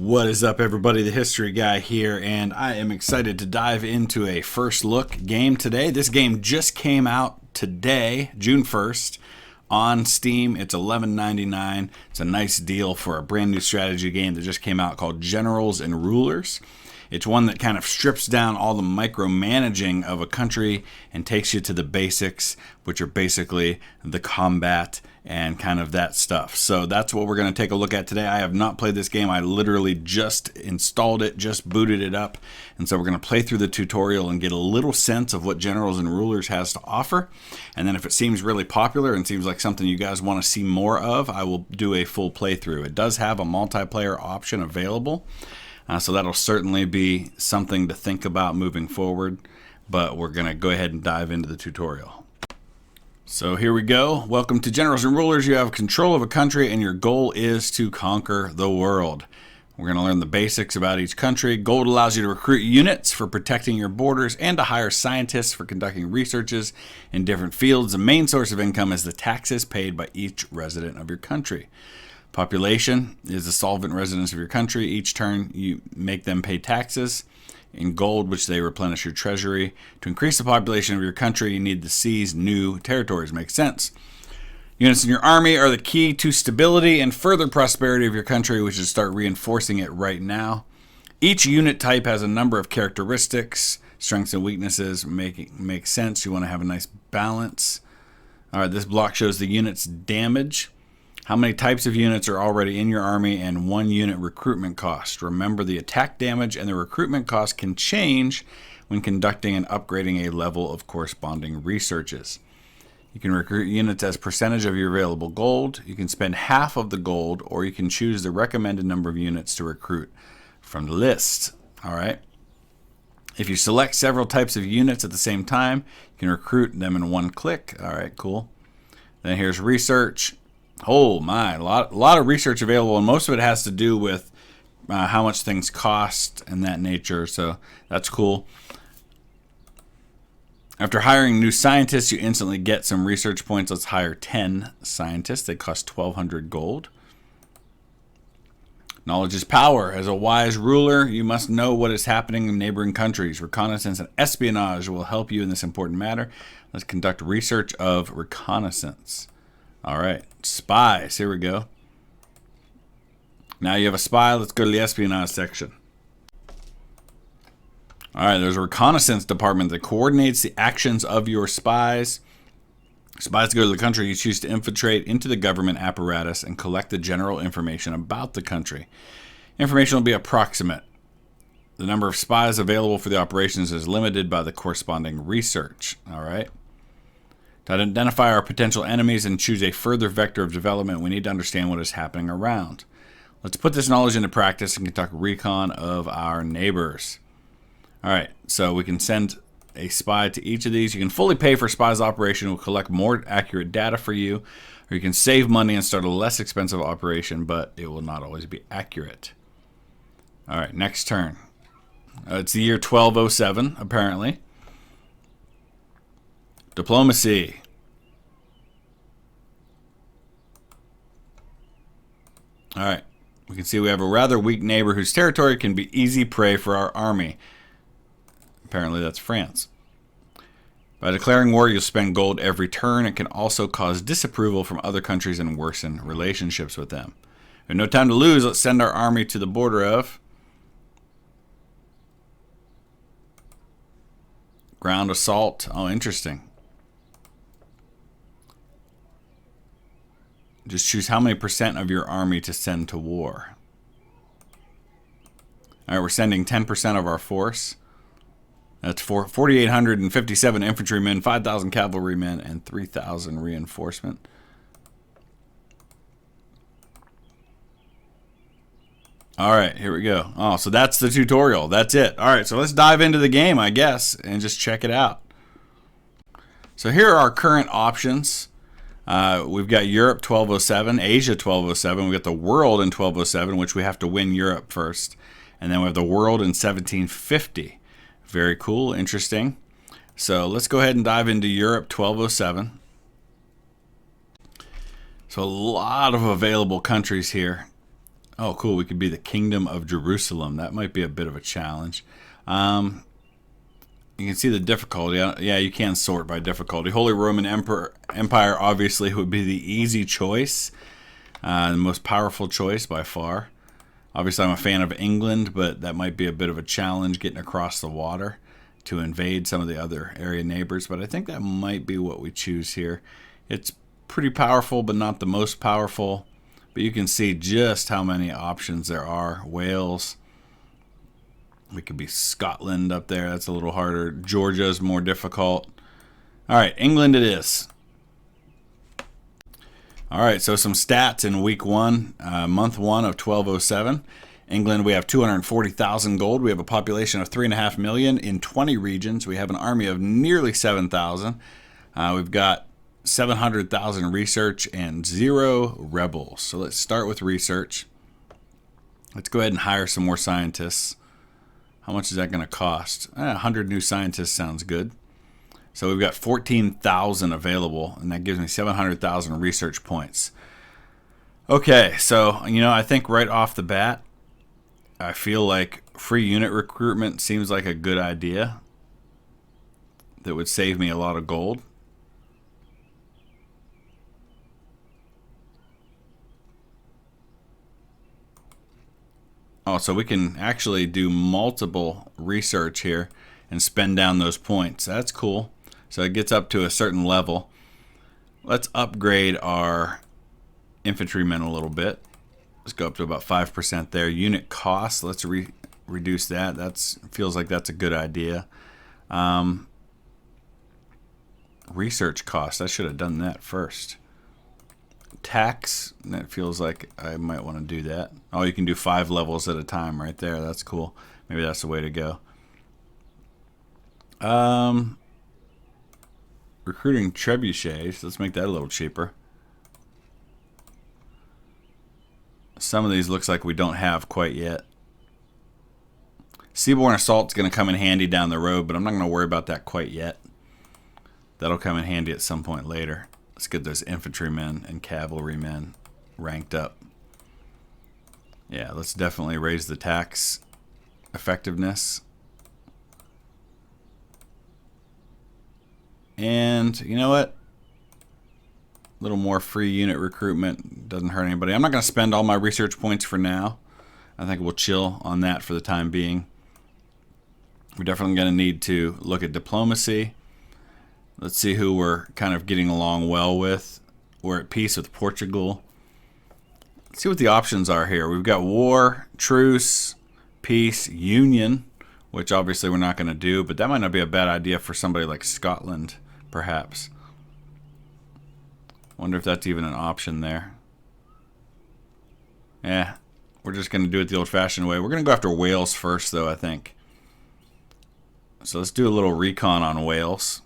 What is up, everybody? The History Guy here, and I am excited to dive into a first look game today. This game just came out today, June 1st, on Steam. It's $11.99. It's a nice deal for a brand new strategy game that just came out called Generals and Rulers. It's one that kind of strips down all the micromanaging of a country and takes you to the basics, which are basically the combat and kind of that stuff. So that's what we're going to take a look at today. I have not played this game. I literally just installed it, just booted it up. And so we're going to play through the tutorial and get a little sense of what Generals and Rulers has to offer. And then if it seems really popular and seems like something you guys want to see more of, I will do a full playthrough. It does have a multiplayer option available. So that'll certainly be something to think about moving forward. But we're going to go ahead and dive into the tutorial. So here we go. Welcome to Generals and Rulers. You have control of a country and your goal is to conquer the world. We're going to learn the basics about each country. Gold allows you to recruit units for protecting your borders and to hire scientists for conducting researches in different fields. The main source of income is the taxes paid by each resident of your country. Population is the solvent residents of your country. Each turn you make them pay taxes in gold, which they replenish your treasury. To increase the population of your country, you need to seize new territories. Makes sense. Units in your army are the key to stability and further prosperity of your country, which is start reinforcing it right now. Each unit type has a number of characteristics, strengths and weaknesses. Makes sense. You want to have a nice balance. All right, this block shows the unit's damage. How many types of units are already in your army and one unit recruitment cost. Remember, the attack damage and the recruitment cost can change when conducting and upgrading a level of corresponding researches. You can recruit units as percentage of your available gold. You can spend half of the gold, or you can choose the recommended number of units to recruit from the list. All right. If you select several types of units at the same time, you can recruit them in one click. All right, cool. Then here's research. Oh my, a lot of research available, and most of it has to do with how much things cost and that nature, so that's cool. After hiring new scientists, you instantly get some research points. Let's hire 10 scientists. They cost 1,200 gold. Knowledge is power. As a wise ruler, you must know what is happening in neighboring countries. Reconnaissance and espionage will help you in this important matter. Let's conduct research of reconnaissance. All right, spies, here we go. Now you have a spy, let's go to the espionage section. All right, there's a reconnaissance department that coordinates the actions of your spies. Spies go to the country you choose to infiltrate into the government apparatus and collect the general information about the country. Information will be approximate. The number of spies available for the operations is limited by the corresponding research. All right. To identify our potential enemies and choose a further vector of development, we need to understand what is happening around. Let's put this knowledge into practice and conduct recon of our neighbors. All right, so we can send a spy to each of these. You can fully pay for spy's operation. It will collect more accurate data for you, or you can save money and start a less expensive operation, but it will not always be accurate. All right, next turn. It's the year 1207, apparently. Diplomacy. All right. We can see we have a rather weak neighbor whose territory can be easy prey for our army. Apparently that's France. By declaring war, you'll spend gold every turn. It can also cause disapproval from other countries and worsen relationships with them. We have no time to lose. Let's send our army to the border of ground assault. Oh, interesting. Just choose how many percent of your army to send to war. All right, we're sending 10% of our force. That's 4,857 infantrymen, 5,000 cavalrymen, and 3,000 reinforcement. All right, here we go. Oh, so that's the tutorial. That's it. All right, so let's dive into the game, I guess, and just check it out. So here are our current options. We've got Europe 1207, Asia 1207. We've got the world in 1207, which we have to win Europe first. And then we have the world in 1750. Very cool, interesting. So let's go ahead and dive into Europe 1207. So a lot of available countries here. Oh, cool. We could be the Kingdom of Jerusalem. That might be a bit of a challenge. You can see the difficulty. Yeah, you can sort by difficulty. Holy Roman Empire obviously would be the easy choice, the most powerful choice by far. Obviously, I'm a fan of England, but that might be a bit of a challenge getting across the water to invade some of the other area neighbors. But I think that might be what we choose here. It's pretty powerful, but not the most powerful. But you can see just how many options there are. Wales. We could be Scotland up there. That's a little harder. Georgia's more difficult. All right, England it is. All right, so some stats in week one, month one of 1207. England, we have 240,000 gold. We have a population of 3.5 million in 20 regions. We have an army of nearly 7,000. We've got 700,000 research and 0 rebels. So let's start with research. Let's go ahead and hire some more scientists. How much is that going to cost? 100 new scientists sounds good. So we've got 14,000 available, and that gives me 700,000 research points. Okay, so, I think right off the bat, I feel like free unit recruitment seems like a good idea that would save me a lot of gold. Oh, so we can actually do multiple research here and spend down those points. That's cool. So it gets up to a certain level. Let's upgrade our infantrymen a little bit. Let's go up to about 5% there. Unit cost, let's reduce that. That feels like that's a good idea. Research cost, I should have done that first. Tax, that feels like I might want to do that. Oh, you can do 5 levels at a time right there. That's cool. Maybe that's the way to go. Recruiting trebuchets. Let's make that a little cheaper. Some of these looks like we don't have quite yet. Seaborne assault's going to come in handy down the road, but I'm not going to worry about that quite yet. That'll come in handy at some point later. Let's get those infantrymen and cavalrymen ranked up. Yeah, let's definitely raise the tax effectiveness. And you know what? A little more free unit recruitment doesn't hurt anybody. I'm not going to spend all my research points for now. I think we'll chill on that for the time being. We're definitely going to need to look at diplomacy. Let's see who we're kind of getting along well with. We're at peace with Portugal. Let's see what the options are here. We've got war, truce, peace, union, which obviously we're not going to do, but that might not be a bad idea for somebody like Scotland, perhaps. Wonder if that's even an option there. Yeah, we're just going to do it the old-fashioned way. We're going to go after Wales first, though, I think. So let's do a little recon on Wales.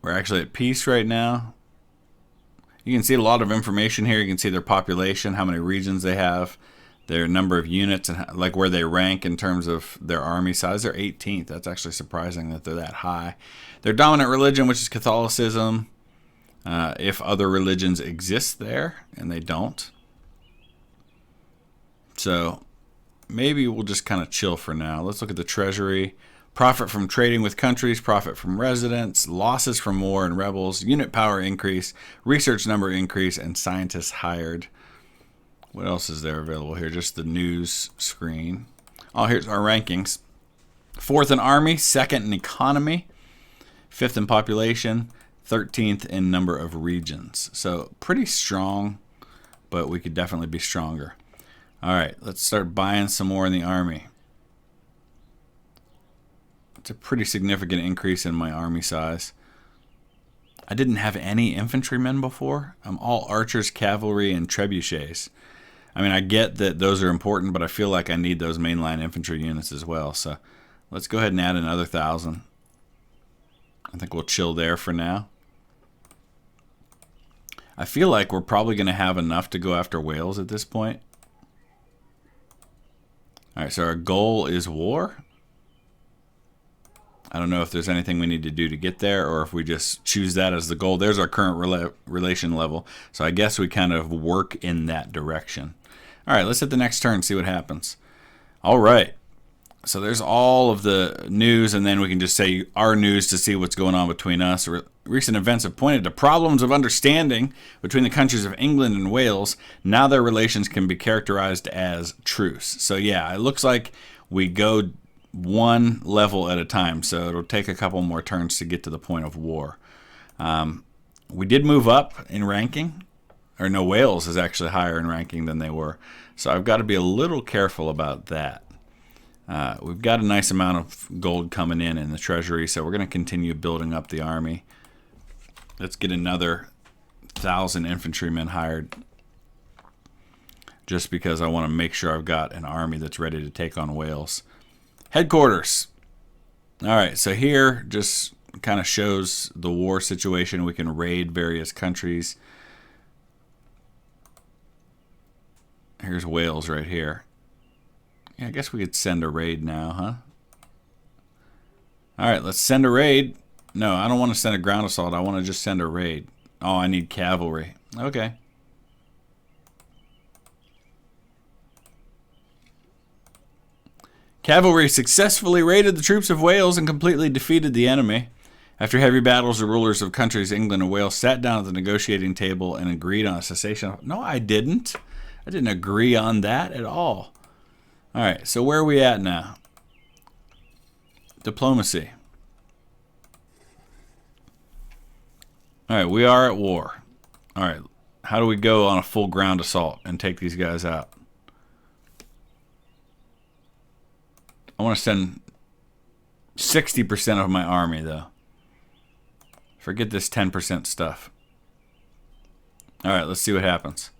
We're actually at peace right now. You can see a lot of information here. You can see their population, how many regions they have, their number of units, and like where they rank in terms of their army size. They're 18th. That's actually surprising that they're that high. Their dominant religion, which is Catholicism, if other religions exist there, and they don't. So maybe we'll just kind of chill for now. Let's look at the treasury. Profit from trading with countries, profit from residents, losses from war and rebels, unit power increase, research number increase, and scientists hired. What else is there available here? Just the news screen. Oh, here's our rankings. 4th in army, 2nd in economy, 5th in population, 13th in number of regions. So pretty strong, but we could definitely be stronger. All right, let's start buying some more in the army. It's a pretty significant increase in my army size. I didn't have any infantrymen before. I'm all archers, cavalry, and trebuchets. I mean, I get that those are important, but I feel like I need those mainline infantry units as well. So let's go ahead and add another 1,000. I think we'll chill there for now. I feel like we're probably going to have enough to go after Wales at this point. All right, so our goal is war. I don't know if there's anything we need to do to get there or if we just choose that as the goal. There's our current relation level. So I guess we kind of work in that direction. All right, let's hit the next turn and see what happens. All right. So there's all of the news, and then we can just say our news to see what's going on between us. Recent events have pointed to problems of understanding between the countries of England and Wales. Now their relations can be characterized as truce. So yeah, it looks like we go one level at a time, so it'll take a couple more turns to get to the point of war. We did move up in ranking, or no, Wales is actually higher in ranking than they were, so I've got to be a little careful about that. We've got a nice amount of gold coming in the treasury, so we're going to continue building up the army. Let's get another 1,000 infantrymen hired, just because I want to make sure I've got an army that's ready to take on Wales. Headquarters. All right, so here just kind of shows the war situation. We can raid various countries. Here's Wales right here. Yeah, I guess we could send a raid now, huh? All right, let's send a raid. No, I don't want to send a ground assault. I want to just send a raid. Oh, I need cavalry. Okay. Cavalry successfully raided the troops of Wales and completely defeated the enemy. After heavy battles, the rulers of countries England and Wales sat down at the negotiating table and agreed on a cessation. No, I didn't. I didn't agree on that at all. All right, so where are we at now? Diplomacy. All right, we are at war. All right, how do we go on a full ground assault and take these guys out? I want to send 60% of my army, though. Forget this 10% stuff. All right, let's see what happens.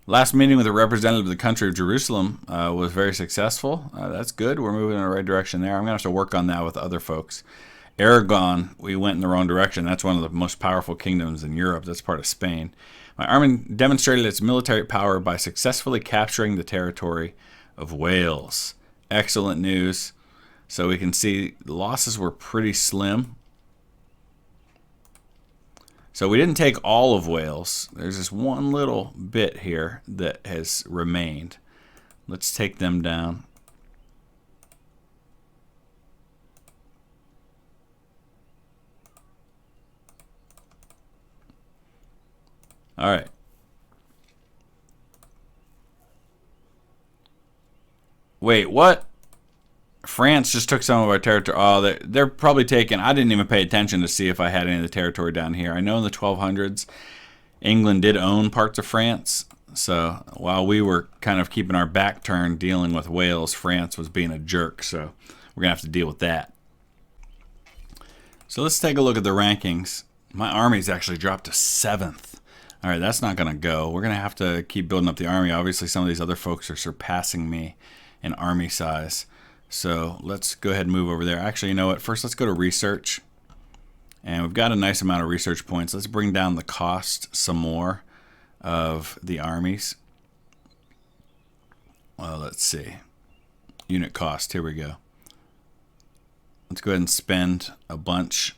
Last meeting with a representative of the country of Jerusalem was very successful. That's good. We're moving in the right direction there. I'm going to have to work on that with other folks. Aragon, we went in the wrong direction. That's one of the most powerful kingdoms in Europe. That's part of Spain. My army demonstrated its military power by successfully capturing the territory of Wales. Excellent news. So we can see the losses were pretty slim. So we didn't take all of Wales. There's just one little bit here that has remained. Let's take them down. All right. Wait, what? France just took some of our territory. Oh, they're probably taking... I didn't even pay attention to see if I had any of the territory down here. I know in the 1200s, England did own parts of France. So while we were kind of keeping our back turned dealing with Wales, France was being a jerk. So we're going to have to deal with that. So let's take a look at the rankings. My army's actually dropped to 7th. All right, that's not going to go. We're going to have to keep building up the army. Obviously, some of these other folks are surpassing me in army size. So let's go ahead and move over there. Actually, you know what? First, let's go to research. And we've got a nice amount of research points. Let's bring down the cost some more of the armies. Well, let's see. Unit cost. Here we go. Let's go ahead and spend a bunch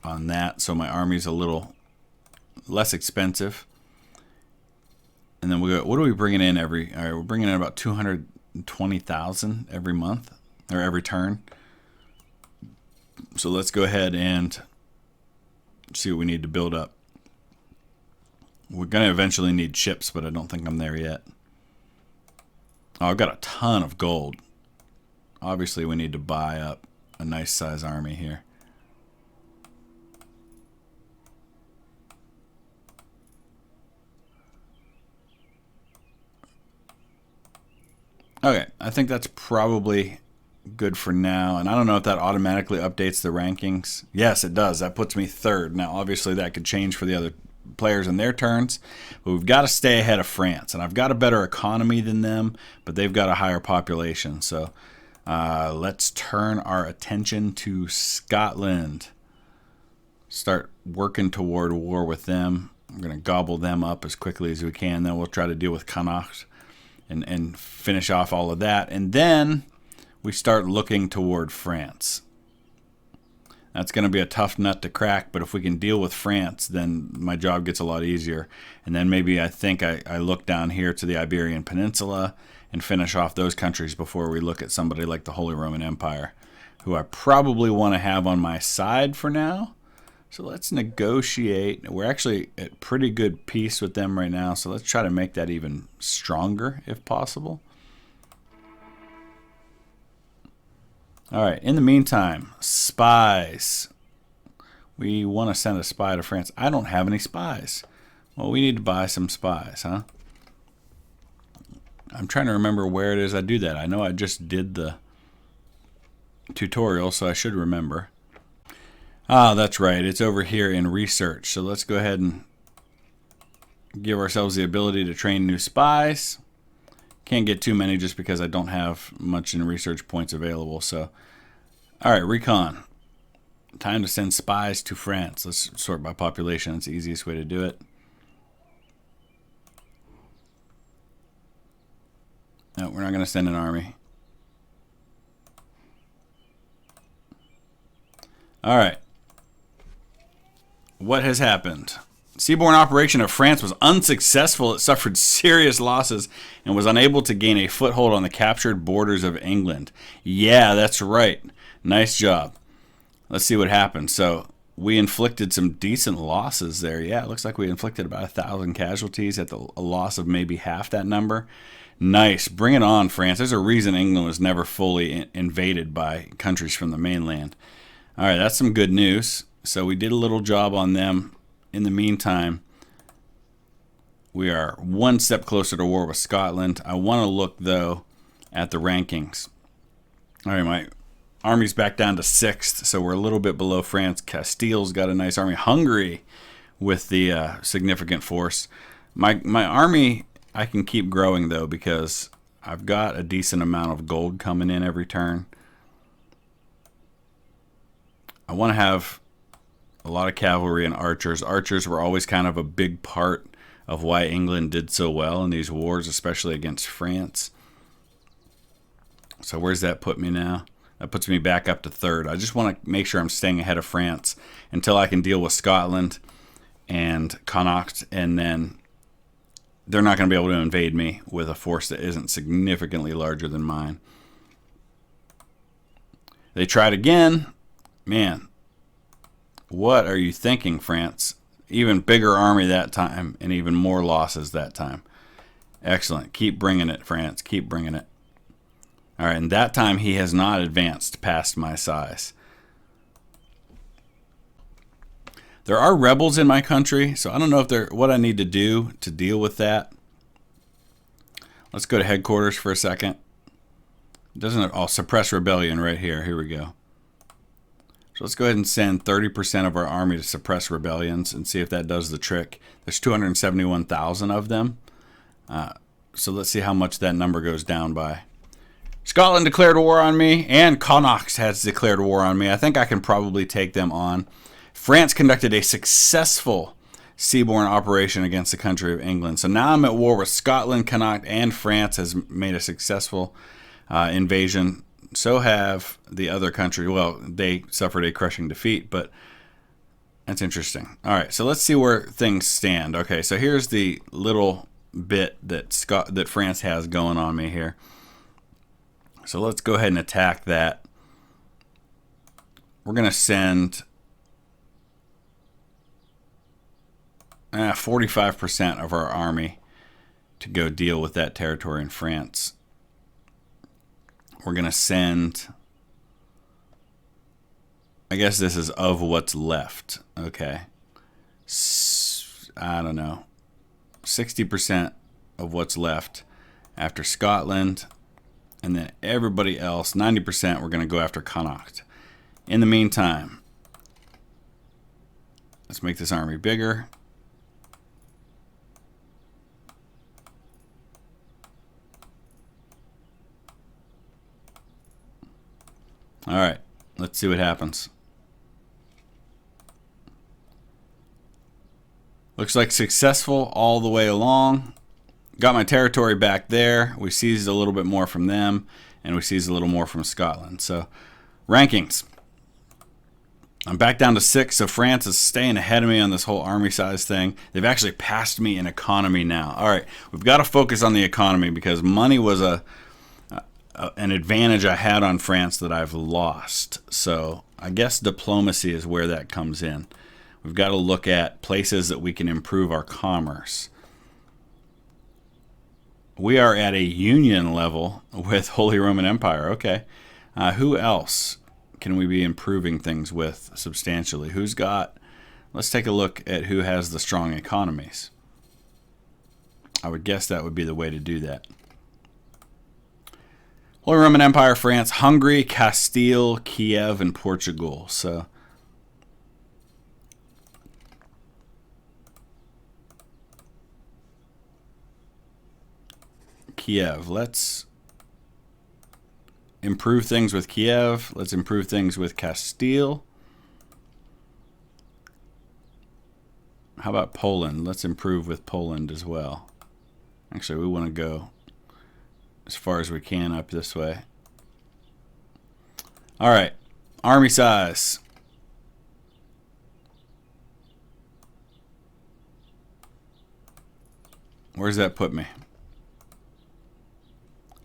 on that so my army's a little less expensive. And then we go, what are we bringing in every... All right, we're bringing in about 220,000 every month, or every turn. So let's go ahead and see what we need to build up. We're going to eventually need ships, but I don't think I'm there yet. Oh, I've got a ton of gold. Obviously, we need to buy up a nice size army here. Okay, I think that's probably good for now. And I don't know if that automatically updates the rankings. Yes, it does. That puts me 3rd. Now, obviously, that could change for the other players in their turns. But we've got to stay ahead of France. And I've got a better economy than them, but they've got a higher population. So let's turn our attention to Scotland. Start working toward war with them. I'm going to gobble them up as quickly as we can. Then we'll try to deal with Connacht and finish off all of that. And then we start looking toward France. That's going to be a tough nut to crack, but if we can deal with France, then my job gets a lot easier. And then maybe I think I look down here to the Iberian Peninsula and finish off those countries before we look at somebody like the Holy Roman Empire, who I probably want to have on my side for now. So let's negotiate. We're actually at pretty good peace with them right now, so let's try to make that even stronger if possible. All right, in the meantime, spies. We want to send a spy to France. I don't have any spies. Well, we need to buy some spies, huh? I'm trying to remember where it is I do that. I know I just did the tutorial, so I should remember. Ah, that's right. It's over here in research. So let's go ahead and give ourselves the ability to train new spies. Can't get too many just because I don't have much in research points available. So, all right, recon. Time to send spies to France. Let's sort by population. It's the easiest way to do it. No, we're not going to send an army. All right. What has happened? Seaborne operation of France was unsuccessful. It suffered serious losses and was unable to gain a foothold on the captured borders of England. Yeah, that's right. Nice job. Let's see what happened. So we inflicted some decent losses there. Yeah, it looks like we inflicted about 1,000 casualties at a loss of maybe half that number. Nice. Bring it on, France. There's a reason England was never fully invaded by countries from the mainland. All right, that's some good news. So we did a little job on them. In the meantime, we are one step closer to war with Scotland. I want to look, though, at the rankings. All right, my army's back down to 6th, so we're a little bit below France. Castile's got a nice army. Hungary with the significant force. My army, I can keep growing, though, because I've got a decent amount of gold coming in every turn. I want to have a lot of cavalry and archers. Archers were always kind of a big part of why England did so well in these wars, especially against France. So where's that put me now? That puts me back up to 3rd. I just want to make sure I'm staying ahead of France until I can deal with Scotland and Connacht, and then they're not going to be able to invade me with a force that isn't significantly larger than mine. They tried again. Man, what are you thinking, France? Even bigger army that time and even more losses that time. Excellent. Keep bringing it, France. Keep bringing it. All right, and that time he has not advanced past my size. There are rebels in my country, so I don't know if they're what I need to do to deal with that. Let's go to headquarters for a second. Doesn't it? Oh, suppress rebellion right here. Here we go. So let's go ahead and send 30% of our army to suppress rebellions and see if that does the trick. There's 271,000 of them. So let's see how much that number goes down by. Scotland declared war on me, and Connacht has declared war on me. I think I can probably take them on. France conducted a successful seaborne operation against the country of England. So now I'm at war with Scotland, Connacht, and France has made a successful invasion. So have the other country. Well, they suffered a crushing defeat, but that's interesting. All right, so let's see where things stand. Okay, so here's the little bit that France has going on me here. So let's go ahead and attack that. We're going to send 45% of our army to go deal with that territory in France. We're going to send, I guess this is of what's left. Okay. I don't know. 60% of what's left after Scotland. And then everybody else, 90%, we're going to go after Connacht. In the meantime, let's make this army bigger. All right, let's see what happens. Looks like successful all the way along. got my territory back there. We seized a little bit more from them, and we seized a little more from Scotland. So, rankings. I'm back down to 6, so France is staying ahead of me on this whole army size thing. They've actually passed me in economy now. All right, we've got to focus on the economy because money was an advantage I had on France that I've lost. So I guess diplomacy is where that comes in. We've got to look at places that we can improve our commerce. We are at a union level with Holy Roman Empire. Okay. Who else can we be improving things with substantially? Who's got... Let's take a look at who has the strong economies. I would guess that would be the way to do that. Holy Roman Empire, France, Hungary, Castile, Kiev, and Portugal. So Kiev. Let's improve things with Kiev. Let's improve things with Castile. How about Poland? Let's improve with Poland as well. Actually, we want to go as far as we can up this way. All right. Army size. Where's that put me?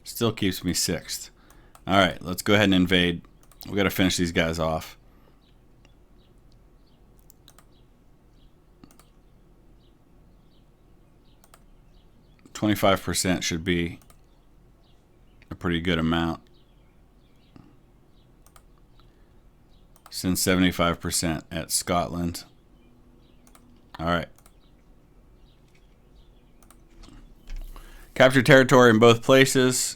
Still keeps me 6th. All right, let's go ahead and invade. We got to finish these guys off. %25 should be a pretty good amount. Send 75% at Scotland. All right. Capture territory in both places.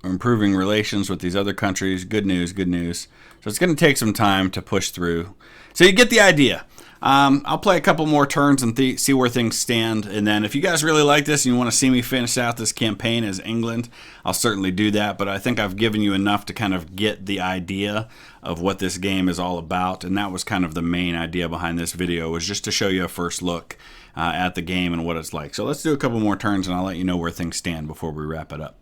We're improving relations with these other countries. Good news, good news. So it's going to take some time to push through. So you get the idea. I'll play a couple more turns and see where things stand. And then if you guys really like this and you want to see me finish out this campaign as England, I'll certainly do that. But I think I've given you enough to kind of get the idea of what this game is all about. And that was kind of the main idea behind this video, was just to show you a first look at the game and what it's like. So let's do a couple more turns and I'll let you know where things stand before we wrap it up.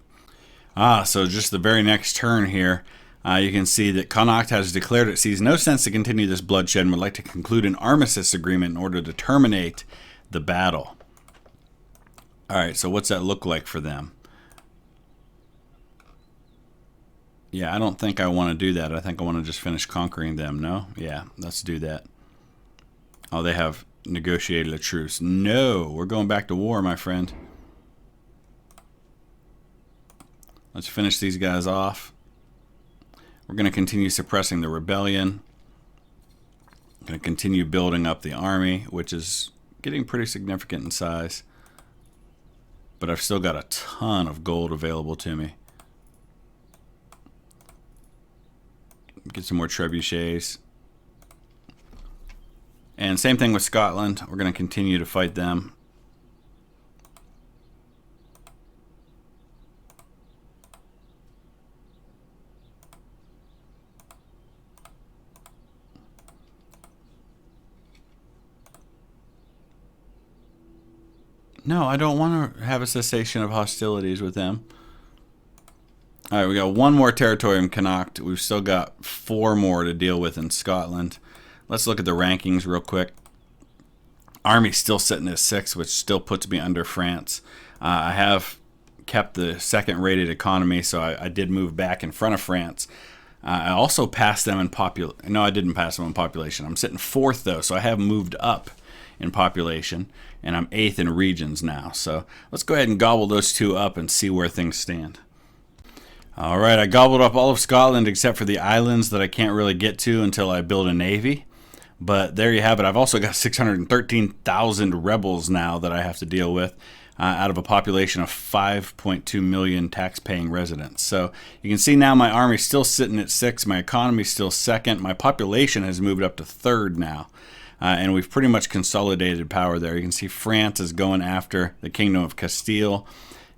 So just the very next turn here, you can see that Connacht has declared it sees no sense to continue this bloodshed and would like to conclude an armistice agreement in order to terminate the battle. All right, so what's that look like for them? Yeah, I don't think I want to do that. I think I want to just finish conquering them. No? Yeah, let's do that. Oh, they have negotiated a truce. No, we're going back to war, my friend. Let's finish these guys off. We're going to continue suppressing the rebellion. Going to continue building up the army, which is getting pretty significant in size. But I've still got a ton of gold available to me. Get some more trebuchets. And same thing with Scotland. We're going to continue to fight them. No, I don't want to have a cessation of hostilities with them. All right, we got one more territory in Connacht. We've still got 4 more to deal with in Scotland. Let's look at the rankings real quick. Army's still sitting at 6, which still puts me under France. I have kept the 2nd rated economy, so I did move back in front of France. I also passed them in population. No, I didn't pass them in population. I'm sitting 4th, though, so I have moved up in population, and I'm 8th in regions now. So let's go ahead and gobble those 2 up and see where things stand. All right, I gobbled up all of Scotland except for the islands that I can't really get to until I build a navy. But there you have it. I've also got 613,000 rebels now that I have to deal with out of a population of 5.2 million tax-paying residents. So you can see now my army's still sitting at 6. My economy's still 2nd. My population has moved up to 3rd now. And we've pretty much consolidated power there. You can see France is going after the Kingdom of Castile.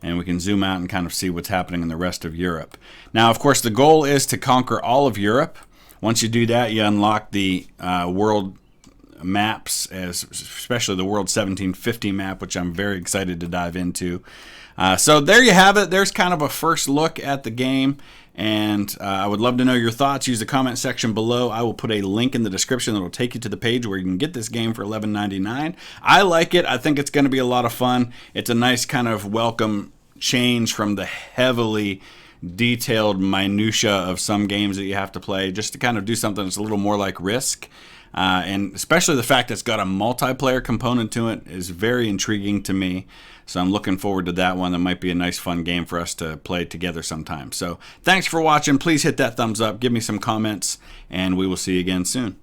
And we can zoom out and kind of see what's happening in the rest of Europe. Now, of course, the goal is to conquer all of Europe. Once you do that, you unlock the world maps, as especially the World 1750 map, which I'm very excited to dive into. So there you have it. There's kind of a first look at the game, and I would love to know your thoughts. Use the comment section below. I will put a link in the description that will take you to the page where you can get this game for $11.99. I like it. I think it's going to be a lot of fun. It's a nice kind of welcome change from the heavily detailed minutia of some games that you have to play, just to kind of do something that's a little more like Risk. And especially the fact that it's got a multiplayer component to it is very intriguing to me. So I'm looking forward to that one. That might be a nice fun game for us to play together sometime. So thanks for watching. Please hit that thumbs up, give me some comments, and we will see you again soon.